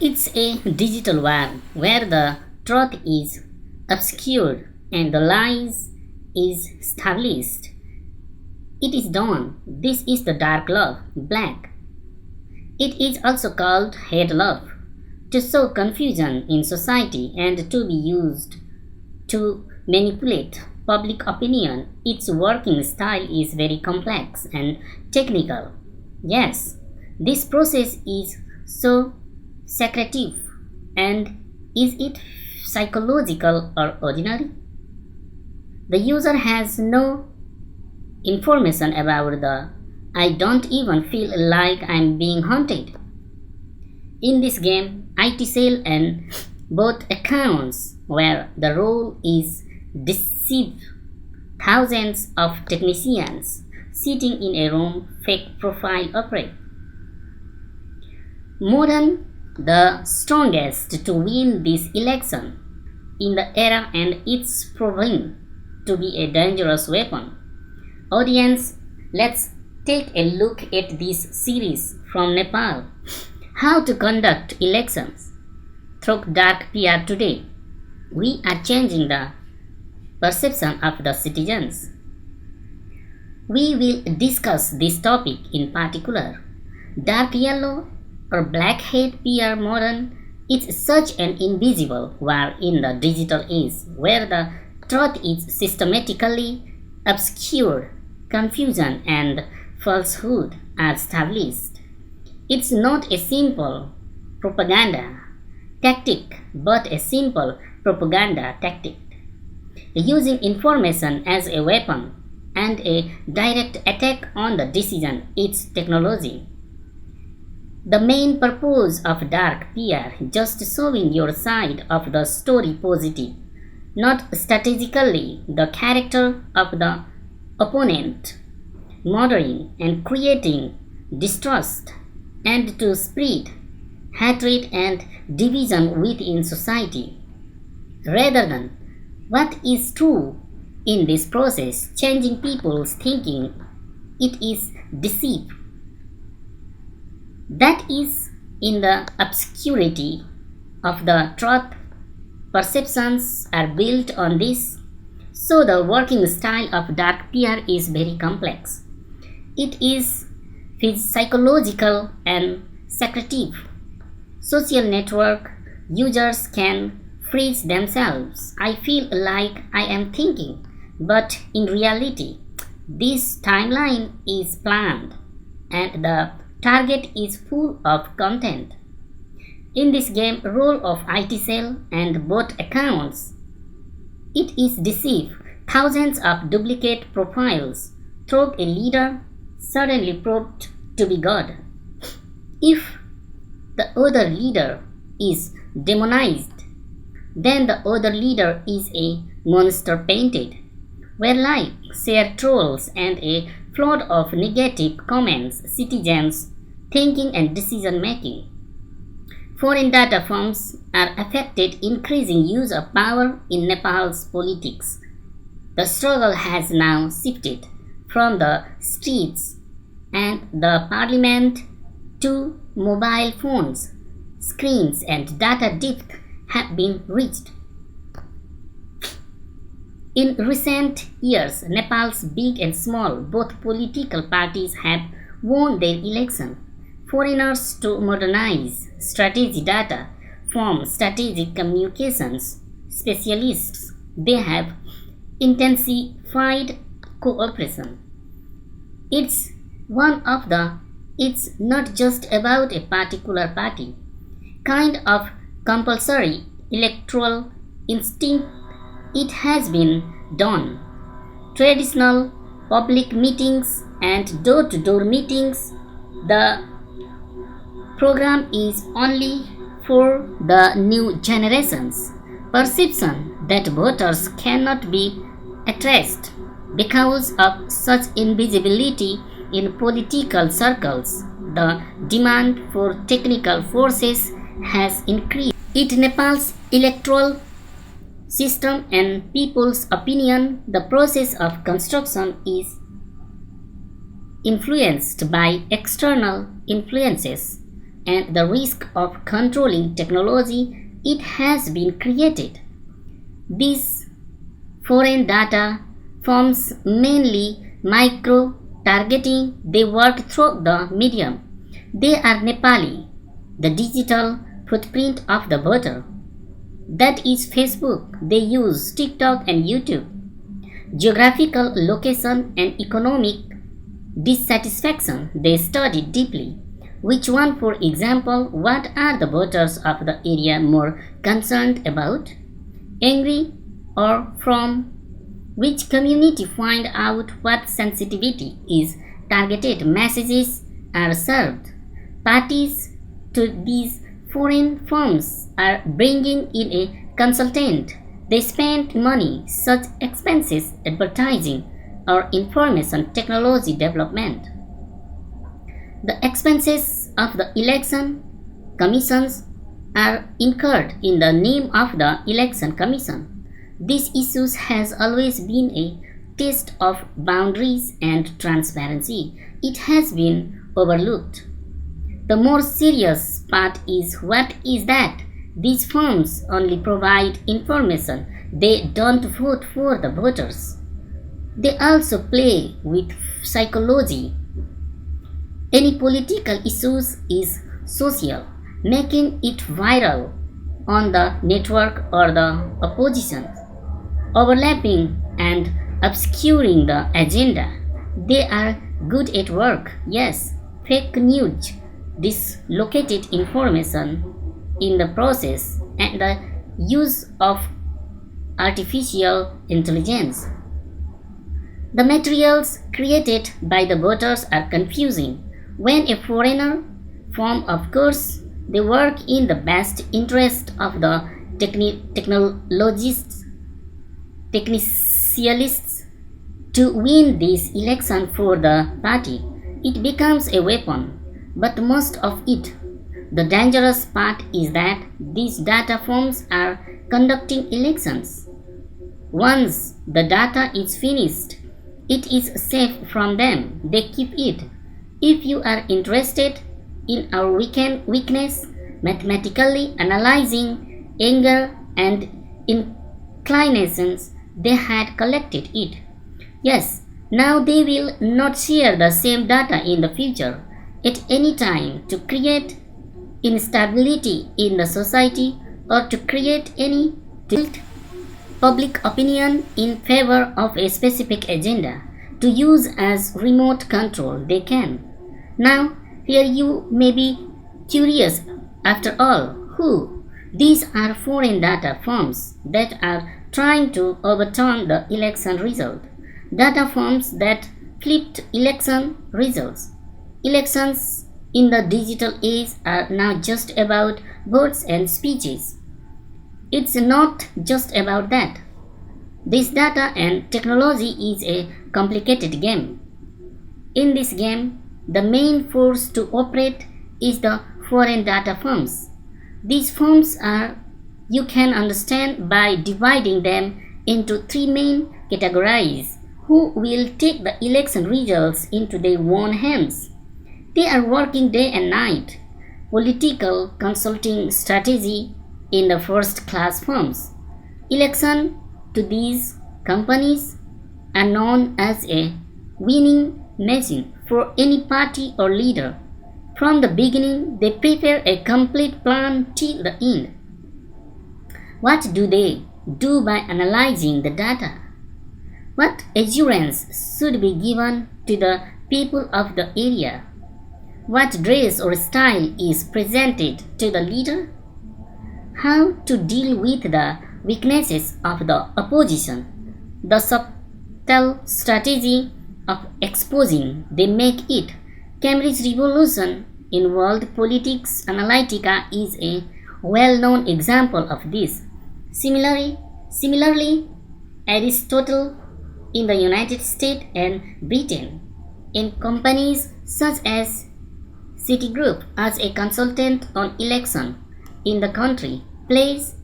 It's a digital war where the truth is obscured and the lies is established. It is dawn. This is the dark love, black. It is also called hate love, to sow confusion in society and to be used to manipulate public opinion. Its working style is very complex and technical. Yes, this process is so secretive, and is it psychological or ordinary? The user has no information about the I don't even feel like I'm being haunted. In this game, IT cell and both accounts where the role is deceive thousands of technicians sitting in a room fake profile operate. Modern the strongest to win this election in the era, and it's proving to be a dangerous weapon. Audience, let's take a look at this series from Nepal. How to conduct elections through dark PR today. We are changing the perception of the citizens. We will discuss this topic in particular. Dark yellow or black hat PR modern, it's such an invisible war in the digital age where the truth is systematically obscured, confusion and falsehood are established. It's not a simple propaganda tactic, but a simple propaganda tactic using information as a weapon and a direct attack on the decision, its technology. The main purpose of dark PR just showing your side of the story positive, not strategically the character of the opponent, murdering and creating distrust, and to spread hatred and division within society, rather than what is true in this process, changing people's thinking. It is deceit that is in the obscurity of the truth. Perceptions are built on this, so the working style of dark PR is very complex. It is psychological and secretive. Social network users can freeze themselves. I feel like I am thinking, but in reality, this timeline is planned and the target is full of content. In this game, role of IT cell and bot accounts, it is deceive thousands of duplicate profiles through a leader suddenly proved to be God. If the other leader is demonized, then the other leader is a monster painted, where like share trolls and a flood of negative comments, citizens thinking and decision making. Foreign data firms are affected, increasing use of power in Nepal's politics. The struggle has now shifted from the streets and the parliament to mobile phones. Screens and data depth have been reached. In recent years, Nepal's big and small, both political parties have won their election. Foreigners to modernize strategy data from strategic communications specialists. They have intensified cooperation. It's one of the it's not just about a particular party. Kind of compulsory electoral instinct, it has been done. Traditional public meetings and door-to-door meetings, the program is only for the new generations. Perception that voters cannot be addressed because of such invisibility in political circles. The demand for technical forces has increased. In Nepal's electoral system and people's opinion, the process of construction is influenced by external influences and the risk of controlling technology it has been created. These foreign data forms mainly micro-targeting. They work through the medium. They are Nepali, the digital footprint of the voter. That is Facebook. They use TikTok and YouTube. Geographical location and economic dissatisfaction they study deeply. Which one, for example, what are the voters of the area more concerned about? Angry or from which community? Find out what sensitivity is targeted messages are served. Parties to these foreign firms are bringing in a consultant. They spend money, such expenses, advertising or information technology development. The expenses of the election commissions are incurred in the name of the election commission. This issue has always been a test of boundaries and transparency. It has been overlooked. The more serious part is what is that these firms only provide information. They don't vote for the voters. They also play with psychology. Any political issues is social, making it viral on the network or the opposition, overlapping and obscuring the agenda. They are good at work, yes. Fake news, dislocated information in the process, and the use of artificial intelligence. The materials created by the voters are confusing. When a foreigner form, of course, they work in the best interest of the technologists, technicialists to win this election for the party. It becomes a weapon, but most of it. The dangerous part is that these data firms are conducting elections. Once the data is finished, it is safe from them. They keep it. If you are interested in our weakness, mathematically analyzing anger and inclinations, they had collected it. Yes, now they will not share the same data in the future at any time to create instability in the society or to create any public opinion in favor of a specific agenda to use as remote control they can. Now, here you may be curious, after all, who? These are foreign data firms that are trying to overturn the election result. Data firms that flipped election results. Elections in the digital age are now just about votes and speeches. It's not just about that. This data and technology is a complicated game. In this game, the main force to operate is the foreign data firms. These firms are, you can understand by dividing them into three main categories who will take the election results into their own hands. They are working day and night. Political consulting strategy in the first class firms. Election to these companies are known as a winning machine for any party or leader. From the beginning, they prepare a complete plan till the end. What do they do by analyzing the data? What assurance should be given to the people of the area? What dress or style is presented to the leader? How to deal with the weaknesses of the opposition? The subtle strategy of exposing, they make it. Cambridge Revolution in world politics analytica is a well-known example of this. Similarly, Aristotle in the United States and Britain, in companies such as Citigroup as a consultant on election in the country plays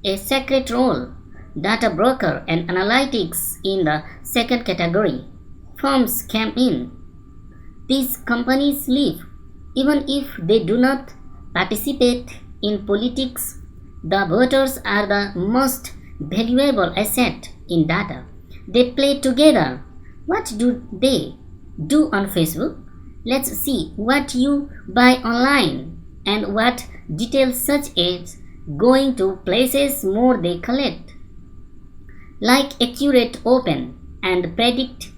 a sacred role. Data broker and analytics in the second category. Firms came in. These companies live, even if they do not participate in politics, the voters are the most valuable asset in data. They play together. What do they do on Facebook? Let's see what you buy online and what details such as going to places more they collect. Like accurate open and predict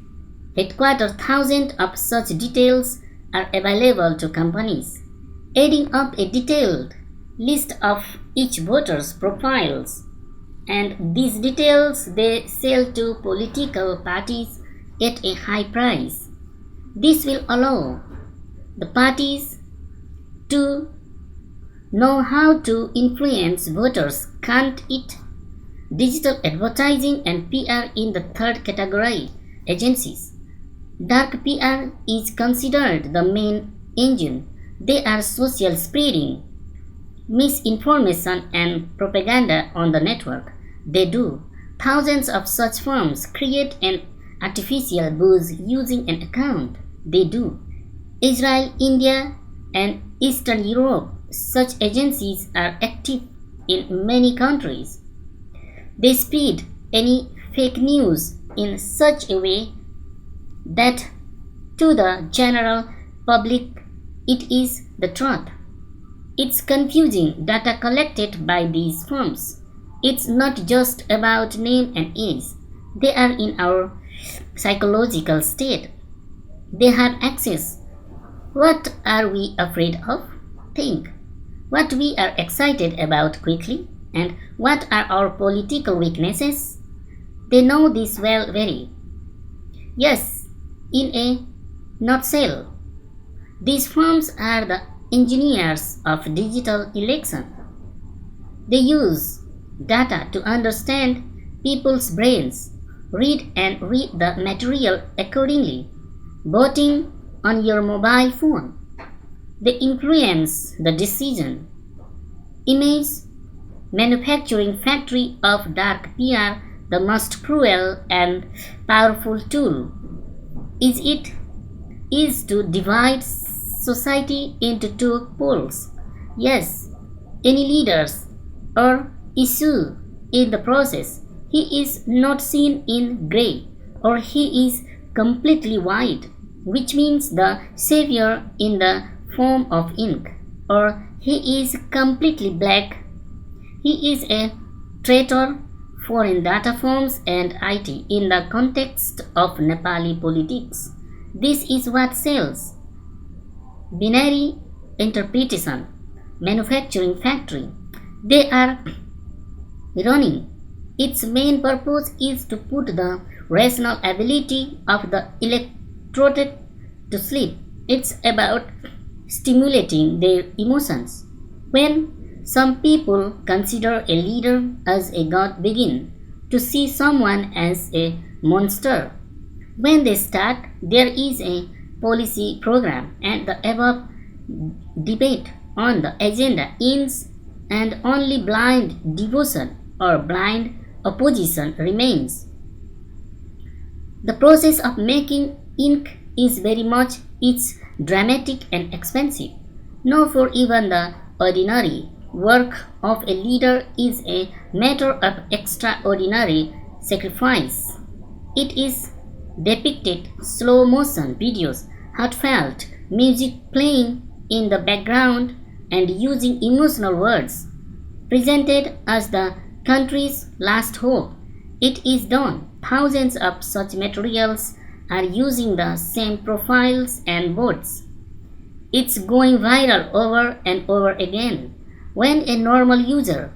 headquarters, thousands of such details are available to companies. Adding up a detailed list of each voter's profiles, and these details they sell to political parties at a high price. This will allow the parties to know how to influence voters, can't it? Digital advertising and PR in the third category, agencies. Dark PR is considered the main engine. They are social spreading misinformation and propaganda on the network. They do. Thousands of such firms create an artificial buzz using an account. They do. Israel, India, and Eastern Europe, such agencies are active in many countries. They spread any fake news in such a way that to the general public it is the truth. It's confusing data collected by these firms. It's not just about name and age. They are in our psychological state. They have access. What are we afraid of? Think. What we are excited about quickly, and what are our political weaknesses? They know this well very. Yes, in a nutshell, these firms are the engineers of digital election. They use data to understand people's brains, read the material accordingly. Voting on your mobile phone. They influence the decision. Image manufacturing factory of dark PR, the most cruel and powerful tool. Is to divide society into two poles. Yes, any leaders or issue in the process, he is not seen in grey, or he is completely white, which means the savior in the form of ink, or he is completely black. He is a traitor. Foreign data firms and IT in the context of Nepali politics. This is what sells. Binary interpretation, manufacturing factory. They are running. Its main purpose is to put the rational ability of the electorate to sleep. It's about stimulating their emotions. When some people consider a leader as a god, begin to see someone as a monster. When they start, there is a policy program, and the above debate on the agenda ends, and only blind devotion or blind opposition remains. The process of making ink is very much it's dramatic and expensive. No, for even the ordinary work of a leader is a matter of extraordinary sacrifice. It is depicted slow motion videos, heartfelt music playing in the background, and using emotional words, presented as the country's last hope. It is done. Thousands of such materials are using the same profiles and words. It's going viral over and over again. When a normal user,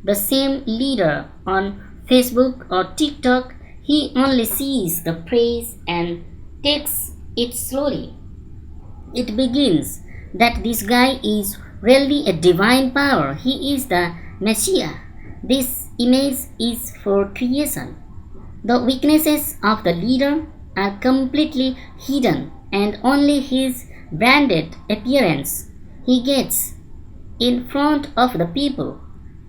the same leader on Facebook or TikTok, he only sees the praise and takes it slowly. It begins that this guy is really a divine power. He is the Messiah. This image is for creation. The weaknesses of the leader are completely hidden, and only his branded appearance he gets in front of the people.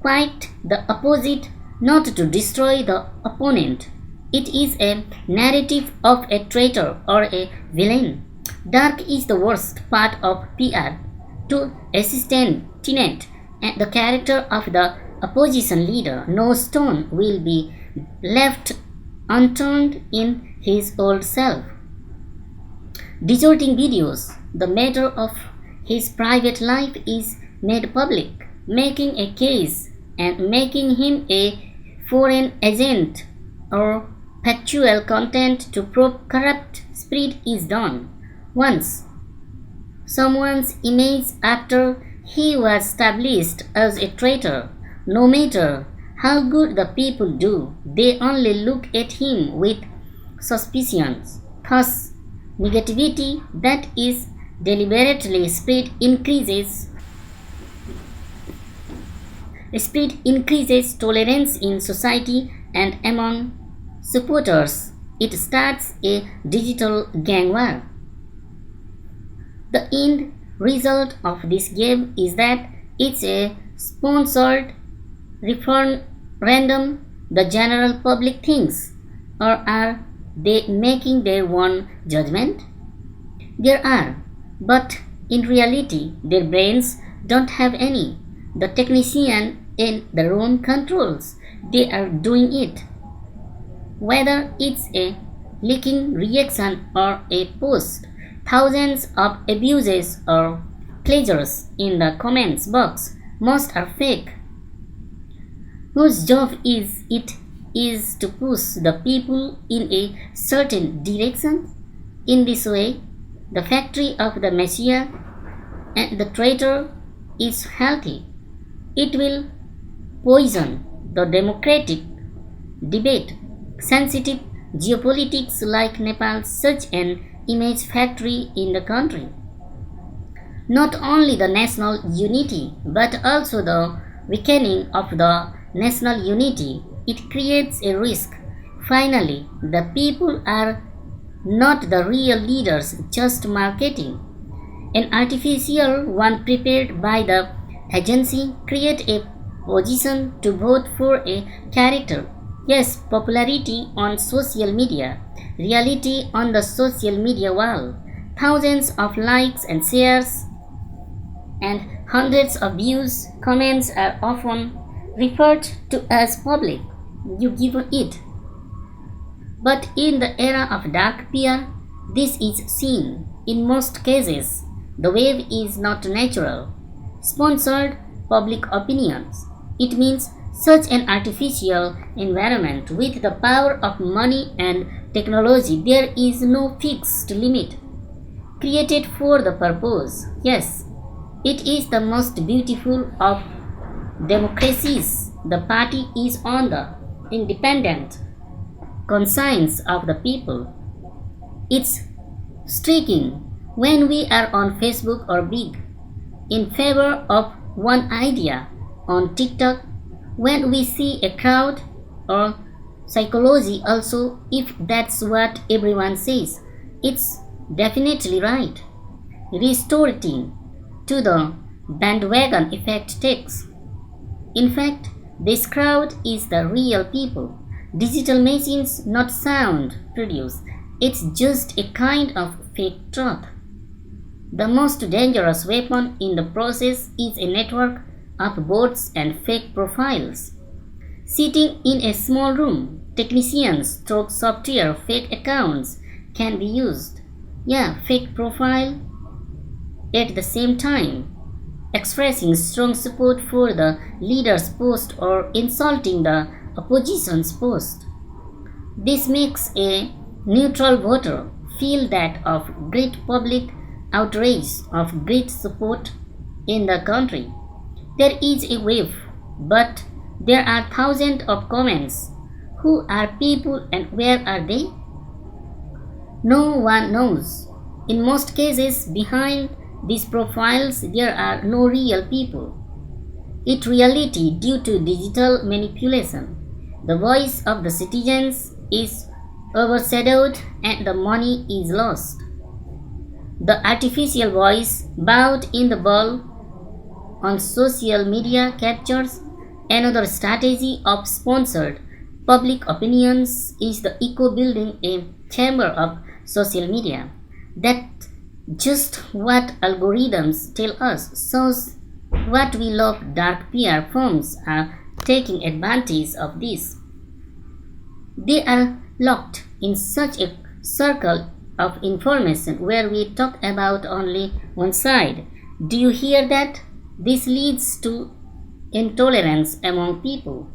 Quite the opposite, not to destroy the opponent. It is a narrative of a traitor or a villain. Dark is the worst part of PR. to assassinate the character of the opposition leader. No stone will be left unturned in his old self. Distorting videos, the matter of his private life is made public, making a case and making him a foreign agent or factual content to probe corrupt spirit is done. Once someone's image after he was established as a traitor, no matter how good the people do, they only look at him with suspicions. Thus, negativity that is deliberately spread increases tolerance in society and among supporters. It starts a digital gang war. The end result of this game is that it's a sponsored referendum the general public thinks, or are they making their own judgment? There are, but in reality their brains don't have any. The technician in the room controls. They are doing it. Whether it's a leaking reaction or a post, thousands of abuses or pleasures in the comments box, most are fake. Whose job is it is to push the people in a certain direction? In this way, the factory of the Messiah and the traitor is healthy. It will poison the democratic debate. Sensitive geopolitics like Nepal, such an image factory in the country. Not only the national unity, but also the weakening of the national unity. It creates a risk. Finally, the people are not the real leaders, just marketing. An artificial one prepared by the agency create a position to vote for a character. Yes, popularity on social media, reality on the social media wall, thousands of likes and shares, and hundreds of views. Comments are often referred to as public. You give it. But in the era of dark PR, this is seen. In most cases, the wave is not natural. Sponsored public opinions. It means such an artificial environment with the power of money and technology. There is no fixed limit created for the purpose. Yes, it is the most beautiful of democracies. The party is on the independent conscience of the people. It's striking when we are on Facebook or Big in favor of one idea, on TikTok when we see a crowd, or psychology also. If that's what everyone says, it's definitely right. Restoring to the bandwagon effect takes. In fact, this crowd is the real people. Digital machines, not sound produced. It's just a kind of fake truth. The most dangerous weapon in the process is a network of bots and fake profiles. Sitting in a small room, technicians stroke software fake accounts can be used. Yeah, fake profile at the same time, expressing strong support for the leader's post or insulting the opposition's post. This makes a neutral voter feel that of great public outrage, of great support in the country. There is a wave, but there are thousands of comments. Who are people and where are they? No one knows. In most cases, behind these profiles, there are no real people. In reality, due to digital manipulation, the voice of the citizens is overshadowed and the money is lost. The artificial voice bowed in the ball on social media captures. Another strategy of sponsored public opinions is the echo building, a chamber of social media that Just what algorithms tell us shows what we love. Dark PR firms are taking advantage of this. They are locked in such a circle of information where we talk about only one side. Do you hear that? This leads to intolerance among people.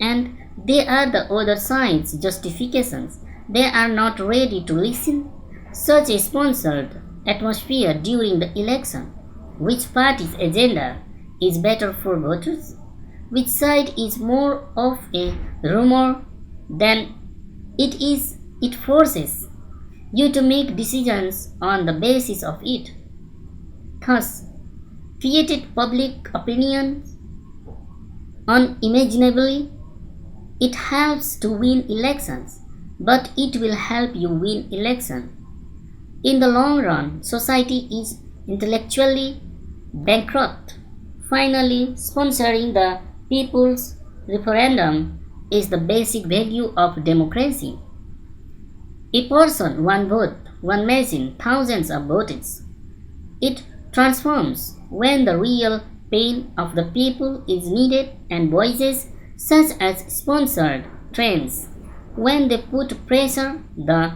And they are the other side's justifications. They are not ready to listen. Such a sponsored atmosphere during the election. Which party's agenda is better for voters? Which side is more of a rumor than it forces you to make decisions on the basis of it. Thus, created public opinion unimaginably. It helps to win elections, but it will help you win election. In the long run, society is intellectually bankrupt. Finally, sponsoring the people's referendum is the basic value of democracy. A person, one vote, one machine, thousands of votes. It transforms when the real pain of the people is needed and voices such as sponsored trends. When they put pressure, the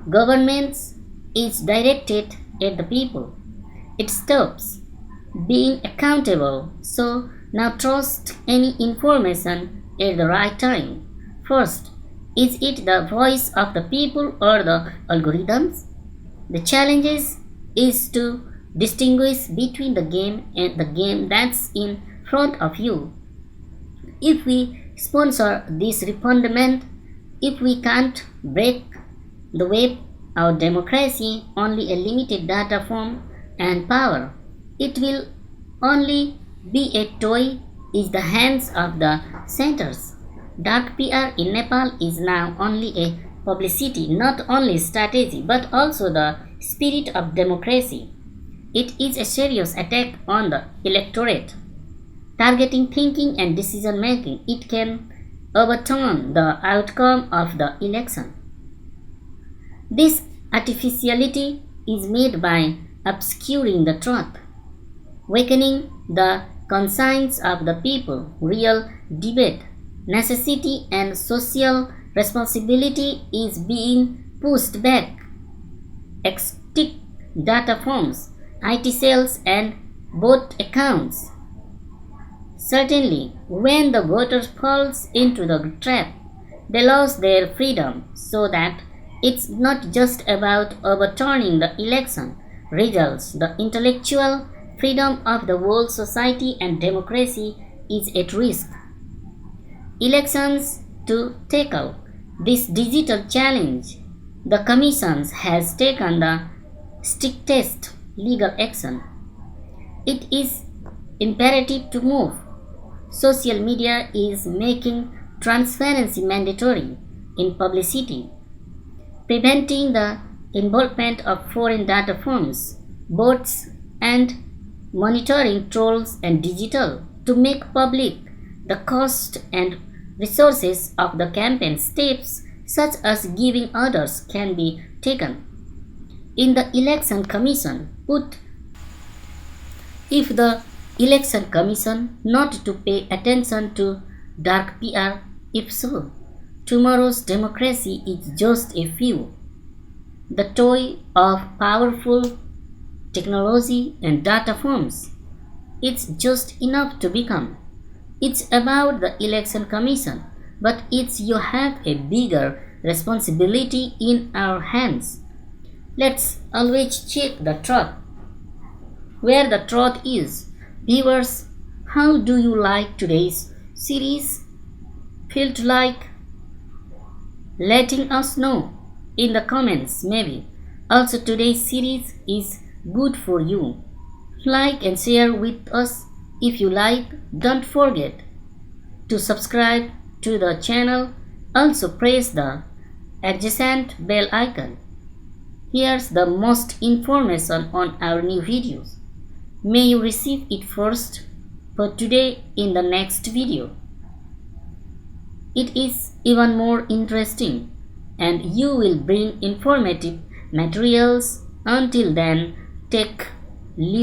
governments is directed at the people. It stops being accountable. So now trust any information at the right time. First, is it the voice of the people or the algorithms? The challenge is to distinguish between the game and the game that's in front of you. If we sponsor this refinement, if we can't break the web, our democracy only a limited data form and power. It will only be a toy in the hands of the centers. Dark PR in Nepal is now only a publicity, not only strategy, but also the spirit of democracy. It is a serious attack on the electorate, targeting thinking and decision making. It can overturn the outcome of the election. This artificiality is made by obscuring the truth, weakening the conscience of the people. Real debate, necessity, and social responsibility is being pushed back. Extinct data forms, IT cells, and bot accounts. Certainly, when the voter falls into the trap, they lose their freedom, so that it's not just about overturning the election results. The intellectual freedom of the whole society and democracy is at risk. Elections to tackle this digital challenge, the Commission has taken the strictest legal action. It is imperative to move. Social media is making transparency mandatory in publicity, preventing the involvement of foreign data firms, bots, and monitoring trolls and digital to make public the cost and resources of the campaign. Steps such as giving orders can be taken. In the Election Commission, if the Election Commission not to pay attention to dark PR, if so, tomorrow's democracy is just a few. The toy of powerful technology and data firms. It's just enough to become. It's about the Election Commission, but you have a bigger responsibility in our hands. Let's always check the truth. Where the truth is. Viewers, how do you like today's series? Felt like letting us know in the comments maybe. Also today's series is good for you. Like and share with us if you like. Don't forget to subscribe to the channel. Also press the adjacent bell icon. Here's the most information on our new videos. May you receive it first for today in the next video. It is even more interesting and you will bring informative materials Until then, take